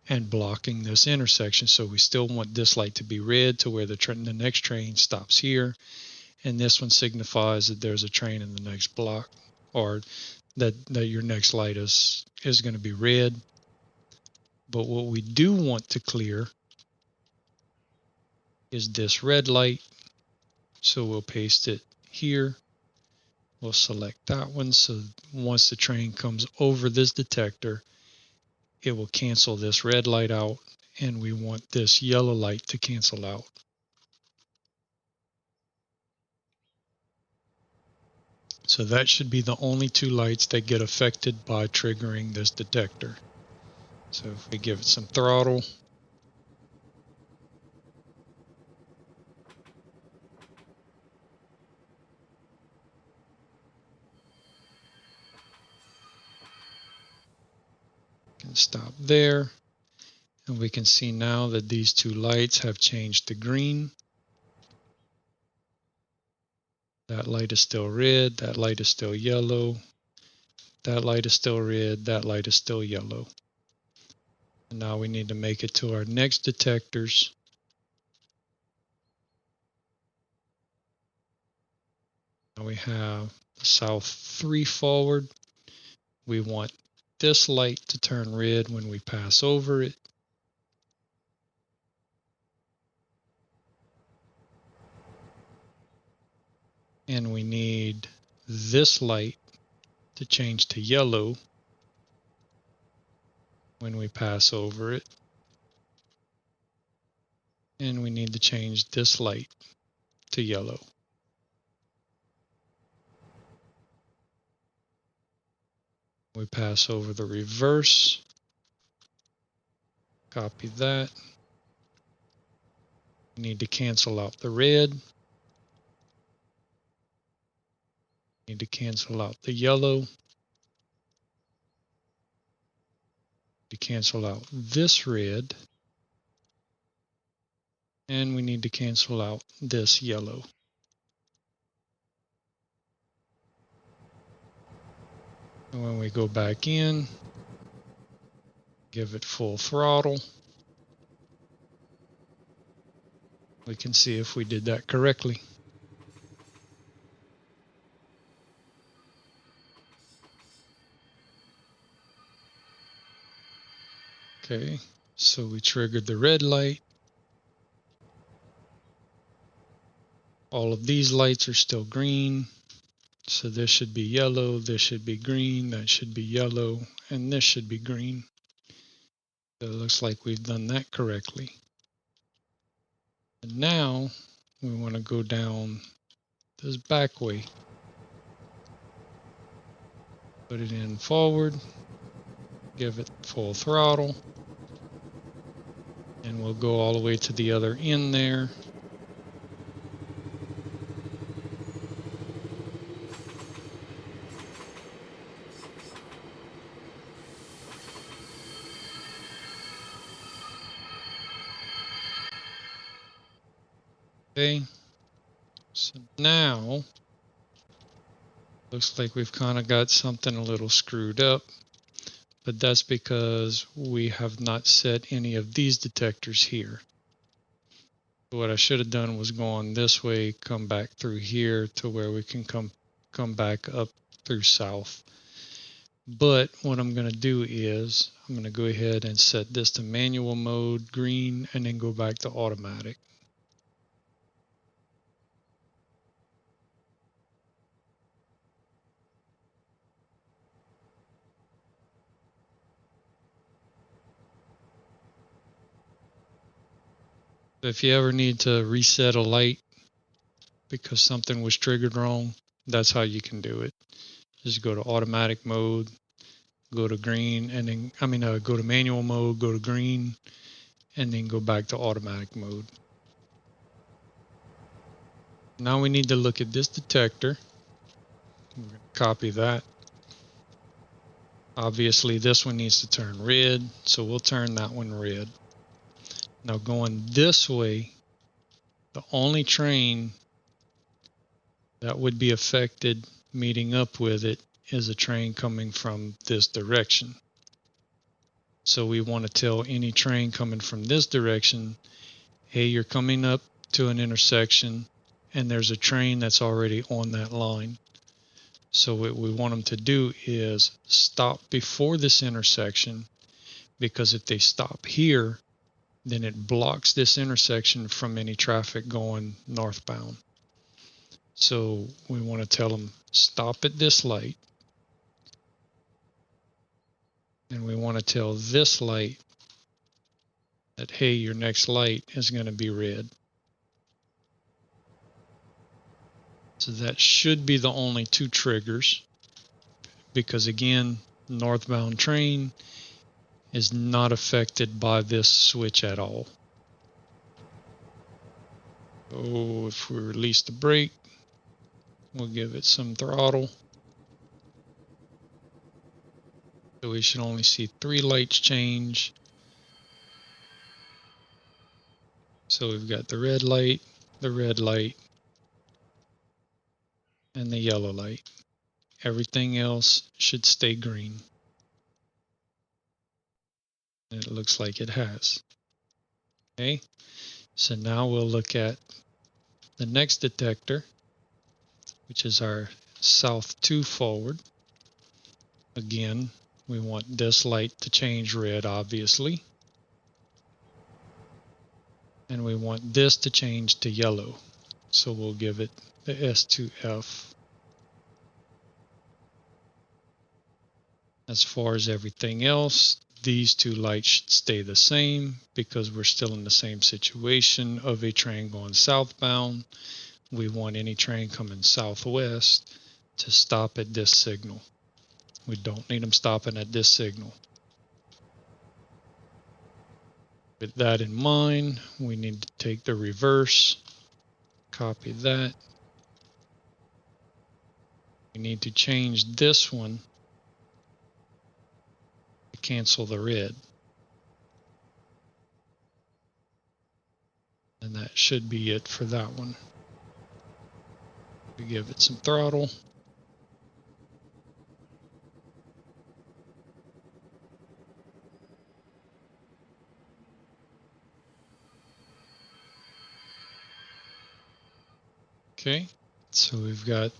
[SPEAKER 1] and blocking this intersection. So we still want this light to be red to where the next train stops here, and this one signifies that there's a train in the next block, or that your next light is going to be red. But what we do want to clear is this red light. So we'll paste it here. We'll select that one. So once the train comes over this detector, it will cancel this red light out, and we want this yellow light to cancel out. So that should be the only two lights that get affected by triggering this detector. So if we give it some throttle, can stop there, and we can see now that these two lights have changed to green. That light is still red, that light is still yellow, that light is still red, that light is still yellow. And now we need to make it to our next detectors. Now we have the south 3 forward. We want this light to turn red when we pass over it. And we need this light to change to yellow when we pass over it. And we need to change this light to yellow. We pass over the reverse, copy that. We need to cancel out the red. Need to cancel out the yellow. To cancel out this red. And we need to cancel out this yellow. And when we go back in, give it full throttle, we can see if we did that correctly. Okay, so we triggered the red light. All of these lights are still green. So this should be yellow, this should be green, that should be yellow, and this should be green. So it looks like we've done that correctly. And now we want to go down this back way. Put it in forward, give it full throttle, and we'll go all the way to the other end there. Okay, so now looks like we've kind of got something a little screwed up, but that's because we have not set any of these detectors here. What I should have done was gone this way, come back through here to where we can come back up through south. But what I'm going to do is I'm going to go ahead and set this to manual mode, green, and then go back to automatic. If you ever need to reset a light because something was triggered wrong, that's how you can do it. Just go to automatic mode, go to green, and then go to manual mode, go to green, and then go back to automatic mode. Now we need to look at this detector. We're going to copy that. Obviously this one needs to turn red, so we'll turn that one red. Now going this way, the only train that would be affected meeting up with it is a train coming from this direction. So we want to tell any train coming from this direction, hey, you're coming up to an intersection and there's a train that's already on that line. So what we want them to do is stop before this intersection, because if they stop here, then it blocks this intersection from any traffic going northbound. So we want to tell them stop at this light, and we want to tell this light that, hey, your next light is going to be red. So that should be the only two triggers, because again, northbound train is not affected by this switch at all. So if we release the brake, we'll give it some throttle. So we should only see 3 lights change. So we've got the red light, and the yellow light. Everything else should stay green. And it looks like it has. Okay, so now we'll look at the next detector, which is our south 2 forward. Again, we want this light to change red, obviously. And we want this to change to yellow. So we'll give it the S2F. As far as everything else, these 2 lights should stay the same, because we're still in the same situation of a train going southbound. We want any train coming southwest to stop at this signal. We don't need them stopping at this signal. With that in mind, we need to take the reverse, copy that. We need to change this one to cancel the red. And that should be it for that one. We give it some throttle. Okay, so we've got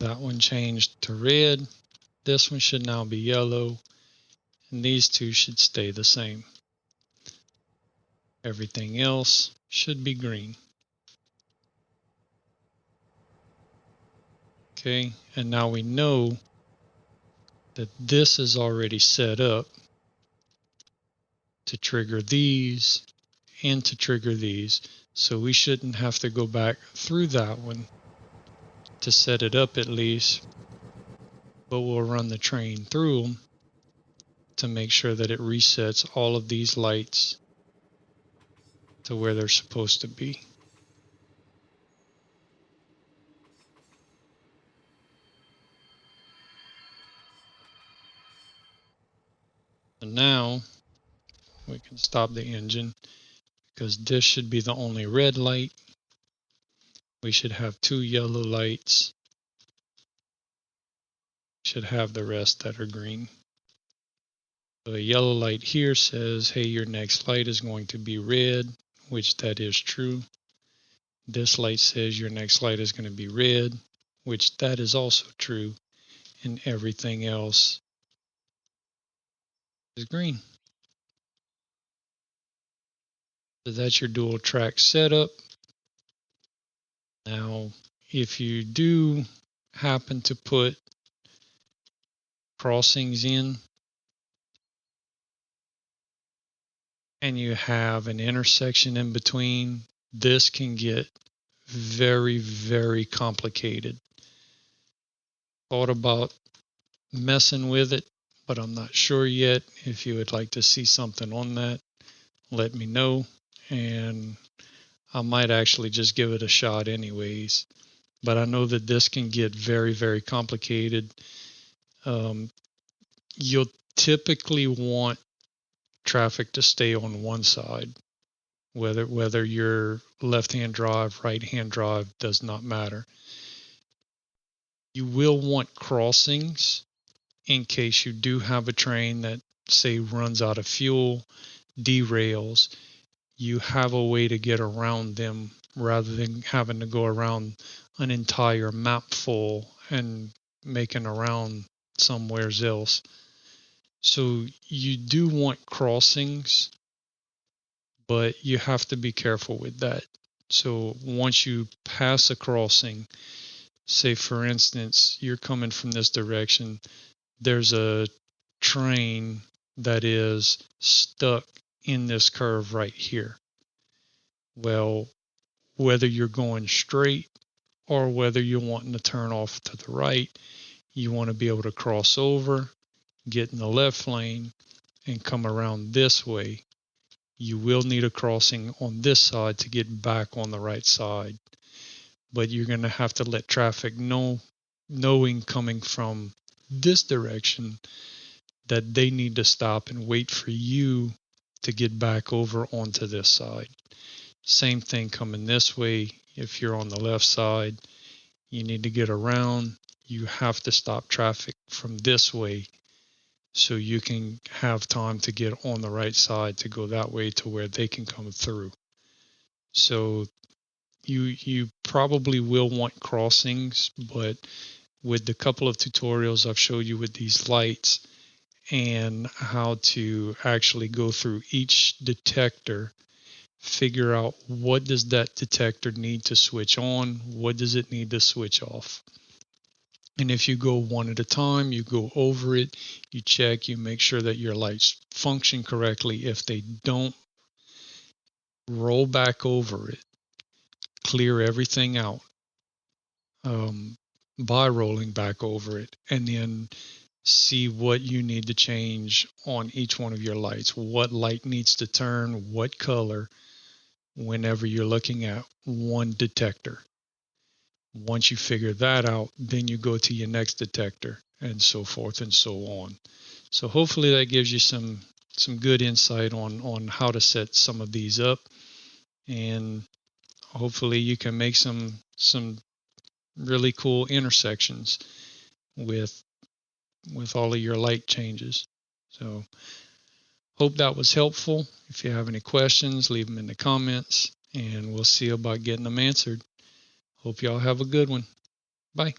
[SPEAKER 1] that one changed to red. This one should now be yellow, and these 2 should stay the same. Everything else should be green. Okay, and now we know that this is already set up to trigger these and to trigger these. So we shouldn't have to go back through that one to set it up at least, but we'll run the train through them to make sure that it resets all of these lights to where they're supposed to be. And now we can stop the engine, because this should be the only red light. We should have 2 yellow lights. Should have the rest that are green. So a yellow light here says, hey, your next light is going to be red. which that is true. This light says your next light is going to be red, which that is also true. And everything else is green. So that's your dual track setup. Now, if you do happen to put crossings in and you have an intersection in between, this can get very, very complicated. Thought about messing with it, but I'm not sure yet. If you would like to see something on that, let me know, and I might actually just give it a shot anyways. But I know that this can get very, very complicated. You'll typically want traffic to stay on one side, whether you're left-hand drive, right-hand drive, does not matter. You will want crossings in case you do have a train that, say, runs out of fuel, derails. You have a way to get around them rather than having to go around an entire map full and making around somewhere else. So you do want crossings, but you have to be careful with that. So once you pass a crossing, say for instance, you're coming from this direction, there's a train that is stuck in this curve right here. Well, whether you're going straight or whether you're wanting to turn off to the right, you want to be able to cross over, get in the left lane, and come around this way. You will need a crossing on this side to get back on the right side. But you're going to have to let traffic knowing coming from this direction that they need to stop and wait for you to get back over onto this side. Same thing coming this way. If you're on the left side, you need to get around. You have to stop traffic from this way so you can have time to get on the right side to go that way to where they can come through. So you probably will want crossings, but with the couple of tutorials I've showed you with these lights and how to actually go through each detector, figure out what does that detector need to switch on, what does it need to switch off. And if you go one at a time, you go over it, you check, you make sure that your lights function correctly. If they don't, roll back over it, clear everything out by rolling back over it, and then see what you need to change on each one of your lights. What light needs to turn, what color, whenever you're looking at one detector. Once you figure that out, then you go to your next detector and so forth and so on. So hopefully that gives you some good insight on how to set some of these up, and hopefully you can make some really cool intersections with all of your light changes. So hope that was helpful. If you have any questions, leave them in the comments and we'll see about getting them answered. Hope y'all have a good one. Bye.